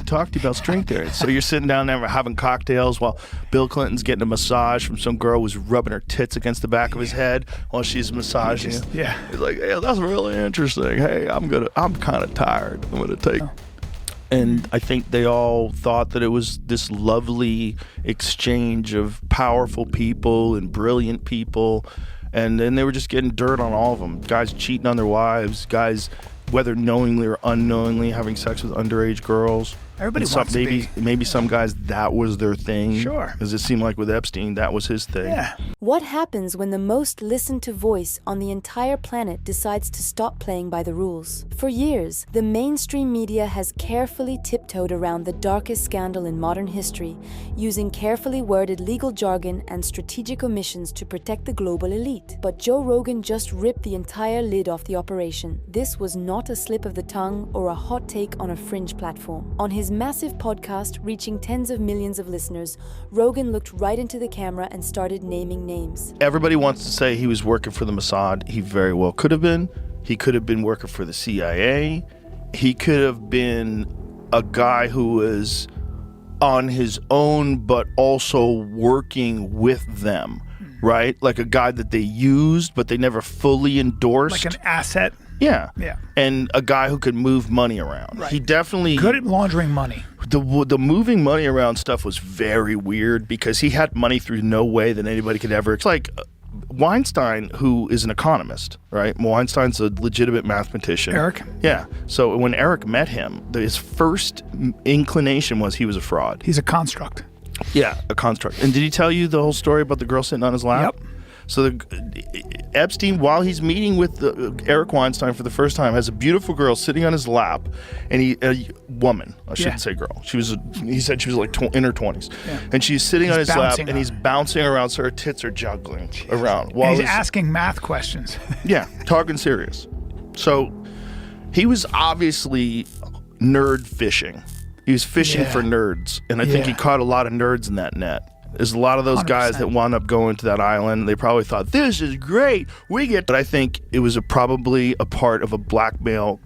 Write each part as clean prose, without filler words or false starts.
talk to you about string theory. So you're sitting down there having cocktails while Bill Clinton's getting a massage from some girl who's rubbing her tits against the back of his head while she's massaging him. Yeah. He's like, yeah, that's really interesting. Hey, I'm kind of tired. I'm gonna take. And I think they all thought that it was this lovely exchange of powerful people and brilliant people. And then they were just getting dirt on all of them. Guys cheating on their wives, guys, whether knowingly or unknowingly, having sex with underage girls. Everybody wants to be. Maybe some guys, that was their thing. Sure. Because it seemed like with Epstein, that was his thing. Yeah. What happens when the most listened to voice on the entire planet decides to stop playing by the rules? For years, the mainstream media has carefully tiptoed around the darkest scandal in modern history, using carefully worded legal jargon and strategic omissions to protect the global elite. But Joe Rogan just ripped the entire lid off the operation. This was not a slip of the tongue or a hot take on a fringe platform. On his massive podcast, reaching tens of millions of listeners, Rogan looked right into the camera and started naming names. Everybody wants to say he was working for the Mossad. He very well could have been. He could have been working for the CIA. He could have been a guy who was on his own, but also working with them, right? Like a guy that they used, but they never fully endorsed. Like an asset. Yeah. Yeah. And a guy who could move money around. Right. He definitely... Good at laundering money. The moving money around stuff was very weird because he had money through no way that anybody could ever... It's like Weinstein, who is an economist, right? Weinstein's a legitimate mathematician. Eric? Yeah. So when Eric met him, his first inclination was he was a fraud. He's a construct. Yeah, a construct. And did he tell you the whole story about the girl sitting on his lap? Yep. So Epstein, while he's meeting with Eric Weinstein for the first time, has a beautiful girl sitting on his lap, and a woman, I shouldn't say girl. He said she was like in her 20s, and she's sitting on his lap, and he's bouncing around, so her tits are juggling around. While and he's asking math questions. Yeah, talking serious. So he was obviously nerd fishing. He was fishing for nerds, and I think he caught a lot of nerds in that net. There's a lot of those 100%. Guys that wound up going to that island. They probably thought, this is great. But I think it was probably a part of a blackmail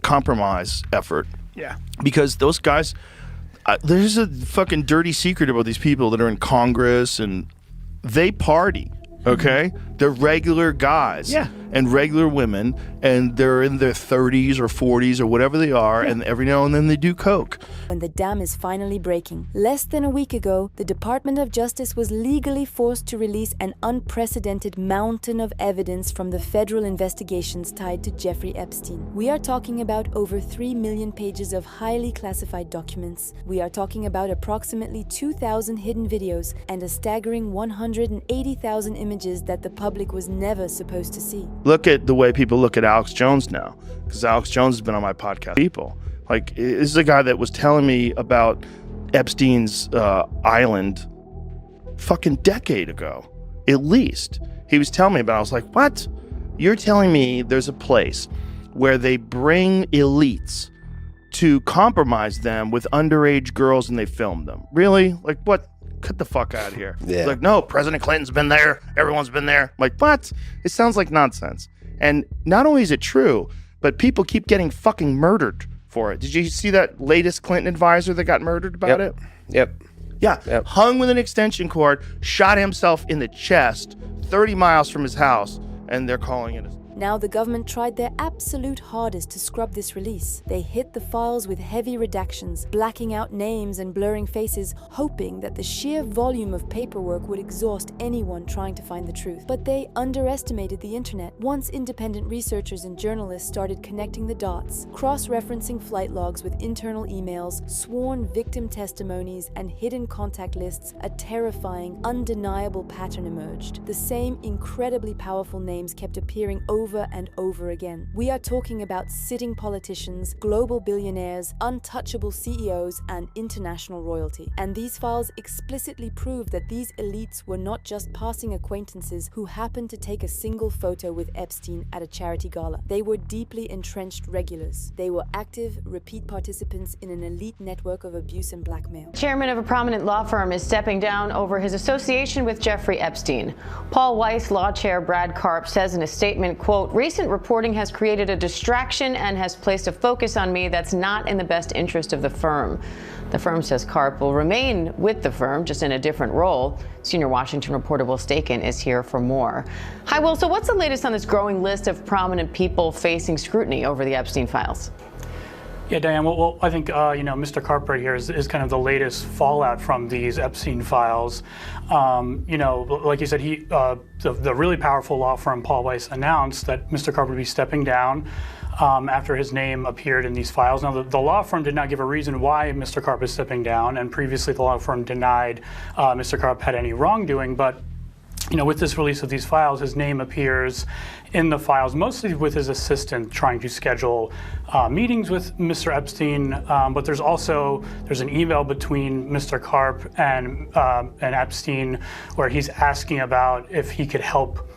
compromise effort. Yeah. Because those guys, there's a fucking dirty secret about these people that are in Congress, and they party, okay? They're regular guys and regular women, and they're in their 30s or 40s or whatever they are, and every now and then they do coke. When the dam is finally breaking. Less than a week ago, the Department of Justice was legally forced to release an unprecedented mountain of evidence from the federal investigations tied to Jeffrey Epstein. We are talking about over 3 million pages of highly classified documents. We are talking about approximately 2,000 hidden videos and a staggering 180,000 images that the public was never supposed to see. Look at the way people look at Alex Jones now, because Alex Jones has been on my podcast. People, like, this is a guy that was telling me about Epstein's island fucking decade ago, at least. He was telling me about it. I was like, what? You're telling me there's a place where they bring elites to compromise them with underage girls and they film them? Really? Like, what? Cut the fuck out of here. Yeah. Like, no, President Clinton's been there. Everyone's been there. Like, what? It sounds like nonsense. And not only is it true, but people keep getting fucking murdered for it. Did you see that latest Clinton advisor that got murdered about it? Yep. Yeah. Hung with an extension cord, shot himself in the chest 30 miles from his house, and they're calling it a... Now the government tried their absolute hardest to scrub this release. They hit the files with heavy redactions, blacking out names and blurring faces, hoping that the sheer volume of paperwork would exhaust anyone trying to find the truth. But they underestimated the internet. Once independent researchers and journalists started connecting the dots, cross-referencing flight logs with internal emails, sworn victim testimonies, and hidden contact lists, a terrifying, undeniable pattern emerged. The same incredibly powerful names kept appearing over and over again. We are talking about sitting politicians, global billionaires, untouchable CEOs, and international royalty. And these files explicitly prove that these elites were not just passing acquaintances who happened to take a single photo with Epstein at a charity gala. They were deeply entrenched regulars. They were active, repeat participants in an elite network of abuse and blackmail. Chairman of a prominent law firm is stepping down over his association with Jeffrey Epstein. Paul Weiss law chair Brad Karp says in a statement, quote, quote, recent reporting has created a distraction and has placed a focus on me that's not in the best interest of the firm. The firm says Karp will remain with the firm, just in a different role. Senior Washington reporter Will Staken is here for more. Hi, Will. So what's the latest on this growing list of prominent people facing scrutiny over the Epstein files? Yeah, Diane, well I think, Mr. Karp right here is kind of the latest fallout from these Epstein files. Like you said, the really powerful law firm Paul Weiss announced that Mr. Karp would be stepping down after his name appeared in these files. Now, the law firm did not give a reason why Mr. Karp is stepping down, and previously the law firm denied Mr. Karp had any wrongdoing, but with this release of these files, his name appears in the files, mostly with his assistant trying to schedule meetings with Mr. Epstein. But there's an email between Mr. Karp and Epstein where he's asking about if he could help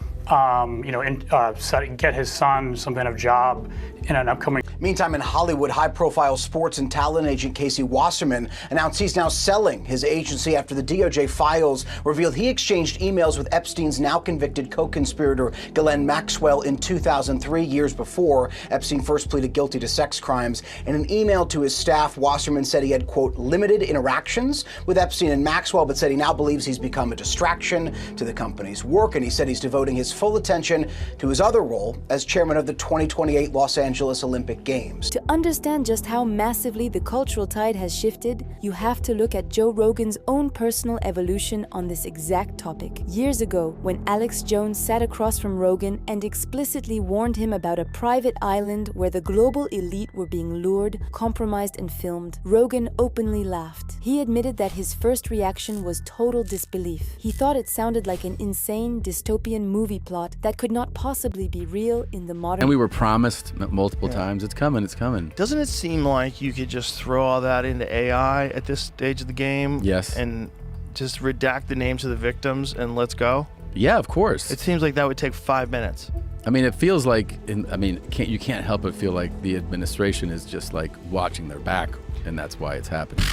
get his son some kind of job in an upcoming. Meantime, in Hollywood, high-profile sports and talent agent Casey Wasserman announced he's now selling his agency after the DOJ files revealed he exchanged emails with Epstein's now-convicted co-conspirator Ghislaine Maxwell in 2003, years before Epstein first pleaded guilty to sex crimes. In an email to his staff, Wasserman said he had, quote, limited interactions with Epstein and Maxwell, but said he now believes he's become a distraction to the company's work, and he said he's devoting his full attention to his other role as chairman of the 2028 Los Angeles Olympic Games. To understand just how massively the cultural tide has shifted, you have to look at Joe Rogan's own personal evolution on this exact topic. Years ago, when Alex Jones sat across from Rogan and explicitly warned him about a private island where the global elite were being lured, compromised, and filmed, Rogan openly laughed. He admitted that his first reaction was total disbelief. He thought it sounded like an insane dystopian movie plot that could not possibly be real in the modern. And we were promised multiple times, it's coming, it's coming. Doesn't it seem like you could just throw all that into AI at this stage of the game? Yes. And just redact the names of the victims and let's go? Yeah, of course. It seems like that would take 5 minutes. I mean, it feels like, you can't help but feel like the administration is just like watching their back, and that's why it's happening.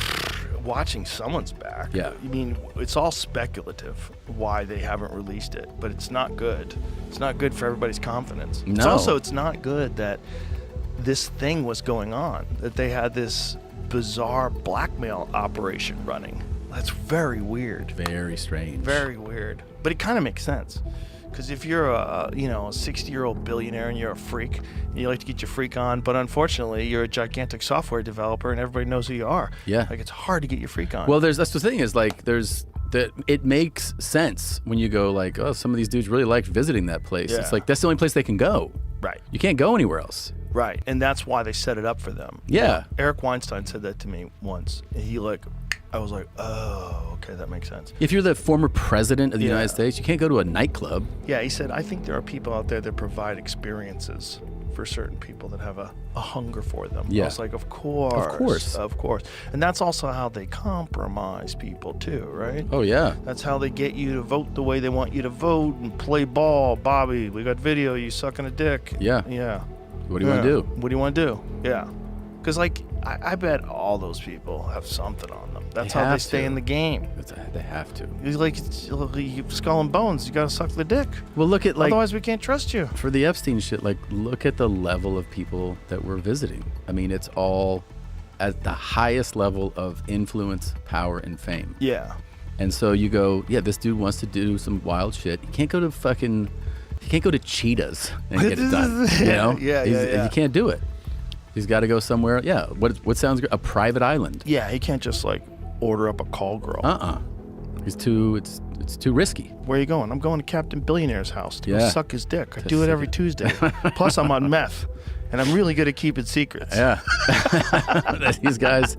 Watching someone's back. Yeah. I mean, it's all speculative why they haven't released it, but it's not good. It's not good for everybody's confidence. No. It's not good that this thing was going on, that they had this bizarre blackmail operation running. That's very weird. Very strange. Very weird. But it kind of makes sense. Because if you're a 60-year-old billionaire and you're a freak, and you like to get your freak on, but unfortunately you're a gigantic software developer and everybody knows who you are. Yeah. Like, it's hard to get your freak on. Well, that's the thing is, like, it makes sense when you go like, oh, some of these dudes really liked visiting that place. Yeah. It's like, that's the only place they can go. Right. You can't go anywhere else. Right. And that's why they set it up for them. Yeah. Eric Weinstein said that to me once. And I was like, oh, okay, that makes sense. If you're the former president of the United States, you can't go to a nightclub. Yeah, he said, I think there are people out there that provide experiences for certain people that have a hunger for them. Yeah. I was like, of course. And that's also how they compromise people too, right? Oh, yeah. That's how they get you to vote the way they want you to vote and play ball. Bobby, we got video, you sucking a dick. Yeah. Yeah. What do you want to do? What do you want to do? Yeah. Because, I bet all those people have something on them. That's how they stay in the game. They have to. It's like skull and bones. You got to suck the dick. Well, look at, like, otherwise we can't trust you. For the Epstein shit, like, look at the level of people that we're visiting. I mean, it's all at the highest level of influence, power, and fame. Yeah. And so you go, yeah, this dude wants to do some wild shit. He can't go to Cheetahs and get it done. You know? Yeah. You can't do it. He's got to go somewhere. Yeah. What sounds good? A private island. Yeah. He can't just order up a call girl. It's too risky. Where are you going? I'm going to Captain Billionaire's house to go suck his dick. I do it every Tuesday. Plus, I'm on meth, and I'm really good at keeping secrets. Yeah. These guys,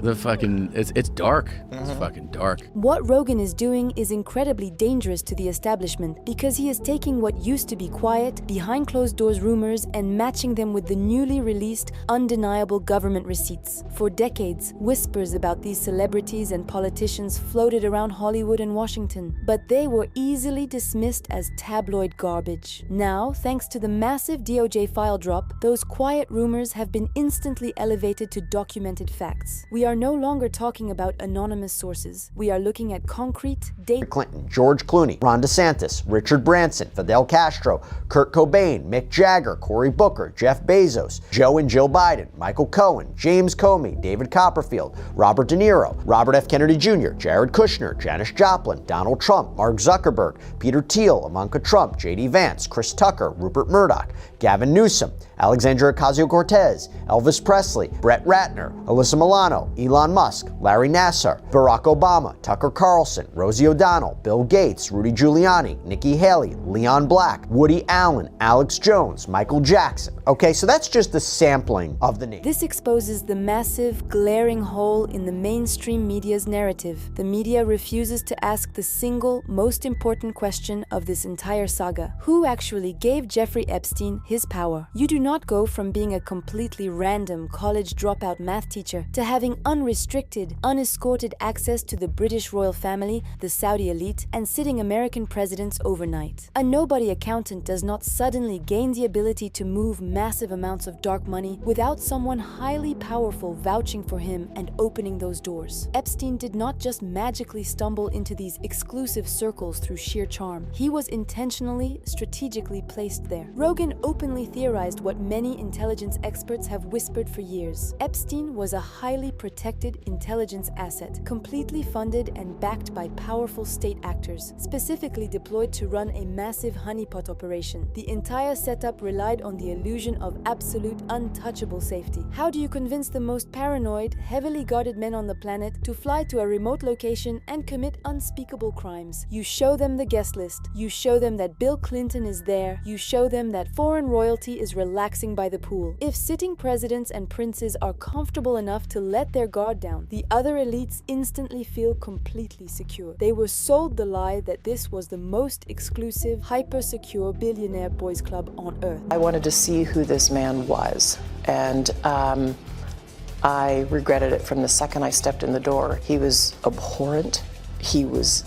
it's dark. It's fucking dark. What Rogan is doing is incredibly dangerous to the establishment because he is taking what used to be quiet, behind closed doors rumors and matching them with the newly released, undeniable government receipts. For decades, whispers about these celebrities and politicians floated around Hollywood and Washington, but they were easily dismissed as tabloid garbage. Now, thanks to the massive DOJ file drop, those quiet rumors have been instantly elevated to documented facts. We are are no longer talking about anonymous sources. We are looking at concrete data. Clinton, George Clooney, Ron DeSantis, Richard Branson, Fidel Castro, Kurt Cobain, Mick Jagger, Cory Booker, Jeff Bezos, Joe and Jill Biden, Michael Cohen, James Comey, David Copperfield, Robert De Niro, Robert F. Kennedy Jr., Jared Kushner, Janis Joplin, Donald Trump, Mark Zuckerberg, Peter Thiel, Ivanka Trump, J.D. Vance, Chris Tucker, Rupert Murdoch, Gavin Newsom, Alexandria Ocasio-Cortez, Elvis Presley, Brett Ratner, Alyssa Milano, Elon Musk, Larry Nassar, Barack Obama, Tucker Carlson, Rosie O'Donnell, Bill Gates, Rudy Giuliani, Nikki Haley, Leon Black, Woody Allen, Alex Jones, Michael Jackson. Okay, so that's just a sampling of the names. This exposes the massive, glaring hole in the mainstream media's narrative. The media refuses to ask the single most important question of this entire saga. Who actually gave Jeffrey Epstein his power? You do not go from being a completely random college dropout math teacher to having unrestricted, unescorted access to the British royal family, the Saudi elite, and sitting American presidents overnight. A nobody accountant does not suddenly gain the ability to move massive amounts of dark money without someone highly powerful vouching for him and opening those doors. Epstein did not just magically stumble into these exclusive circles through sheer charm. He was intentionally, strategically placed there. Rogan openly theorized what many intelligence experts have whispered for years. Epstein was a highly protected intelligence asset, completely funded and backed by powerful state actors, specifically deployed to run a massive honeypot operation. The entire setup relied on the illusion of absolute untouchable safety. How do you convince the most paranoid, heavily guarded men on the planet to fly to a remote location and commit unspeakable crimes? You show them the guest list. You show them that Bill Clinton is there. You show them that foreign royalty is relaxing by the pool. If sitting presidents and princes are comfortable enough to let their guard down, the other elites instantly feel completely secure. They were sold the lie that this was the most exclusive, hyper-secure billionaire boys club on earth. I wanted to see who this man was, and I regretted it from the second I stepped in the door. He was abhorrent. He was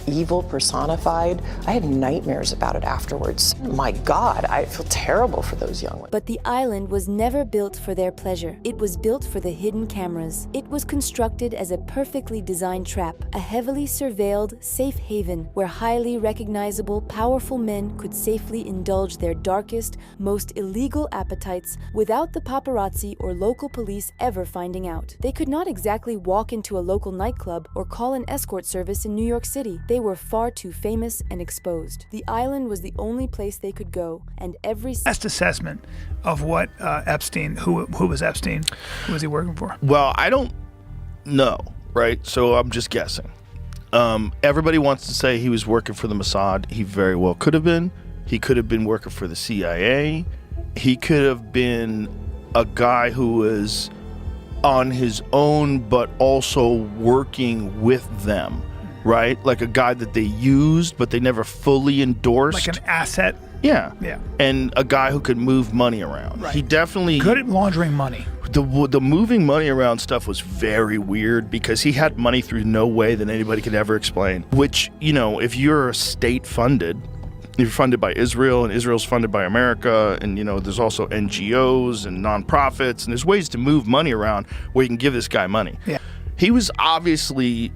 evil personified. I had nightmares about it afterwards. My God, I feel terrible for those young women. But the island was never built for their pleasure. It was built for the hidden cameras. It was constructed as a perfectly designed trap, a heavily surveilled, safe haven where highly recognizable, powerful men could safely indulge their darkest, most illegal appetites without the paparazzi or local police ever finding out. They could not exactly walk into a local nightclub or call an escort service in New York City. They were far too famous and exposed. The island was the only place they could go, and every Best assessment of what Epstein, who was Epstein, who was he working for? Well, I don't know, right? So I'm just guessing. Everybody wants to say he was working for the Mossad. He very well could have been. He could have been working for the CIA. He could have been a guy who was on his own, but also working with them. Right? Like a guy that they used, but they never fully endorsed. Like an asset? Yeah. Yeah. And a guy who could move money around. Right. He definitely... Good at laundering money. The moving money around stuff was very weird because he had money through no way that anybody could ever explain. Which, you know, if you're state-funded, you're funded by Israel, and Israel's funded by America, and, you know, there's also NGOs and nonprofits, and there's ways to move money around where you can give this guy money. Yeah. He was obviously...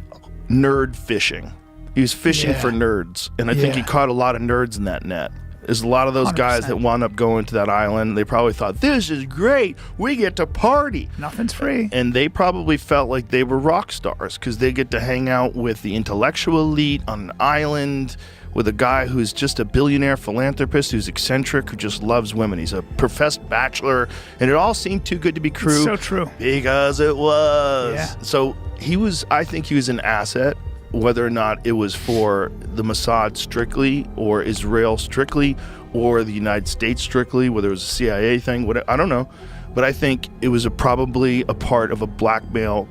nerd fishing. He was fishing for nerds, and I think he caught a lot of nerds in that net. There's a lot of those 100%. Guys that wound up going to that island. They probably thought, this is great, we get to party. Nothing's free. And they probably felt like they were rock stars because they get to hang out with the intellectual elite on an island with a guy who's just a billionaire philanthropist who's eccentric, who just loves women. He's a professed bachelor, and it all seemed too good to be true. It's so true. Because it was. Yeah. So I think he was an asset, whether or not it was for the Mossad strictly, or Israel strictly, or the United States strictly, whether it was a CIA thing, whatever, I don't know. But I think it was probably a part of a blackmail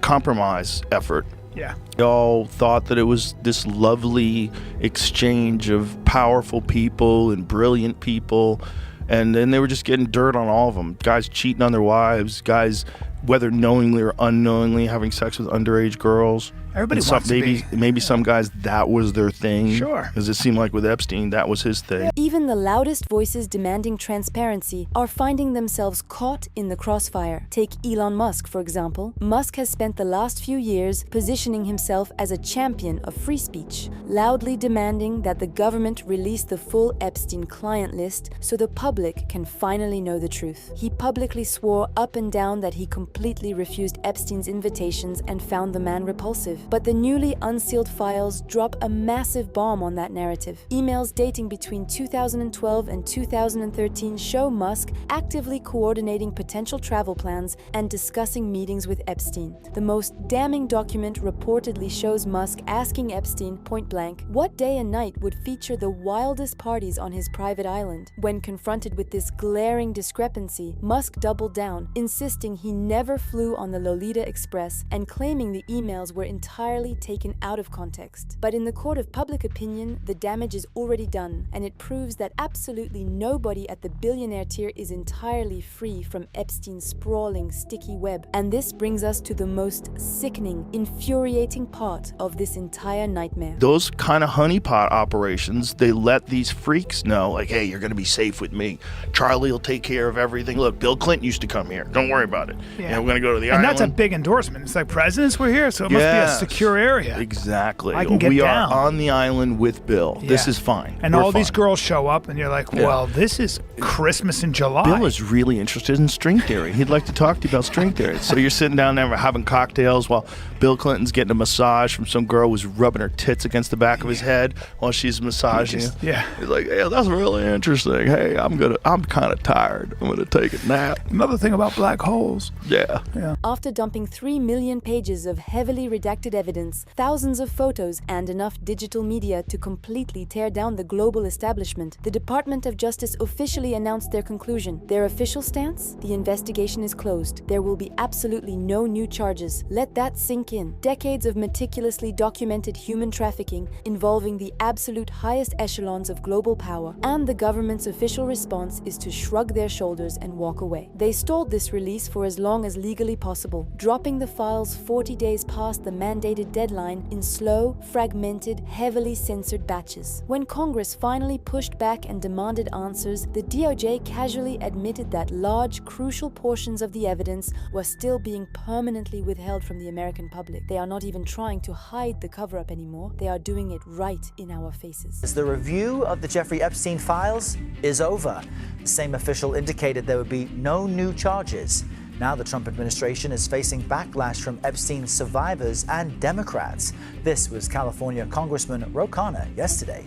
compromise effort. Yeah. They all thought that it was this lovely exchange of powerful people and brilliant people, and then they were just getting dirt on all of them. Guys cheating on their wives, guys whether knowingly or unknowingly having sex with underage girls. Everybody And wants to maybe be. maybe some guys, that was their thing. Sure. Because it seemed like with Epstein, that was his thing. Even the loudest voices demanding transparency are finding themselves caught in the crossfire. Take Elon Musk, for example. Musk has spent the last few years positioning himself as a champion of free speech, loudly demanding that the government release the full Epstein client list so the public can finally know the truth. He publicly swore up and down that he completely refused Epstein's invitations and found the man repulsive. But the newly unsealed files drop a massive bomb on that narrative. Emails dating between 2012 and 2013 show Musk actively coordinating potential travel plans and discussing meetings with Epstein. The most damning document reportedly shows Musk asking Epstein point blank what day and night would feature the wildest parties on his private island. When confronted with this glaring discrepancy, Musk doubled down, insisting he never flew on the Lolita Express and claiming the emails were entirely taken out of context. But in the court of public opinion, the damage is already done, and it proves that absolutely nobody at the billionaire tier is entirely free from Epstein's sprawling, sticky web. And this brings us to the most sickening, infuriating part of this entire nightmare. Those kind of honeypot operations, they let these freaks know, like, hey, you're going to be safe with me. Charlie will take care of everything. Look, Bill Clinton used to come here. Don't worry about it. Yeah. And we're going to go to the And island. that's a big endorsement. It's like presidents were here, so it must be a Yes. secure area. Exactly. I can get we down. are on the island with Bill. This Yeah. is fine. And We're all these fine. girls show up, and you're like, well, this is Christmas in July. Bill is really interested in string theory. He'd like to talk to you about string theory. So you're sitting down there having cocktails while Bill Clinton's getting a massage from some girl who's rubbing her tits against the back of his head while she's massaging you. Yeah. He's like, yeah, that's really interesting. Hey, I'm kind of tired. I'm gonna take a nap. Another thing about black holes. Yeah. After dumping 3 million pages of heavily redacted evidence, thousands of photos, and enough digital media to completely tear down the global establishment, the Department of Justice officially announced their conclusion. Their official stance? The investigation is closed. There will be absolutely no new charges. Let that sink in. Decades of meticulously documented human trafficking involving the absolute highest echelons of global power, and the government's official response is to shrug their shoulders and walk away. They stalled this release for as long as legally possible, dropping the files 40 days past the mandated deadline in slow, fragmented, heavily censored batches. When Congress finally pushed back and demanded answers, the DOJ casually admitted that large, crucial portions of the evidence were still being permanently withheld from the American public. They are not even trying to hide the cover-up anymore. They are doing it right in our faces. The review of the Jeffrey Epstein files is over. The same official indicated there would be no new charges. Now the Trump administration is facing backlash from Epstein's survivors and Democrats. This was California Congressman Ro Khanna yesterday.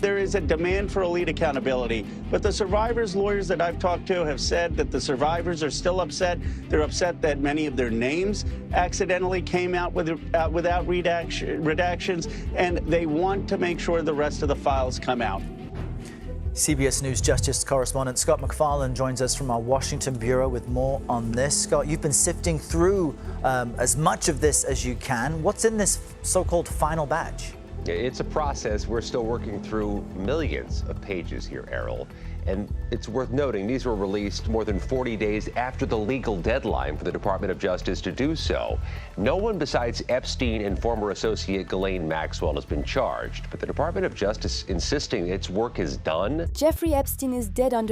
There is a demand for elite accountability, but the survivors' lawyers that I've talked to have said that the survivors are still upset. They're upset that many of their names accidentally came out without redactions, and they want to make sure the rest of the files come out. CBS News Justice correspondent Scott MacFarlane joins us from our Washington bureau with more on this. Scott, you've been sifting through as much of this as you can. What's in this so-called final batch? It's a process. We're still working through millions of pages here, Errol. And it's worth noting these were released more than 40 days after the legal deadline for the Department of Justice to do so. No one besides Epstein and former associate Ghislaine Maxwell has been charged, but the Department of Justice insisting its work is done. Jeffrey Epstein is dead under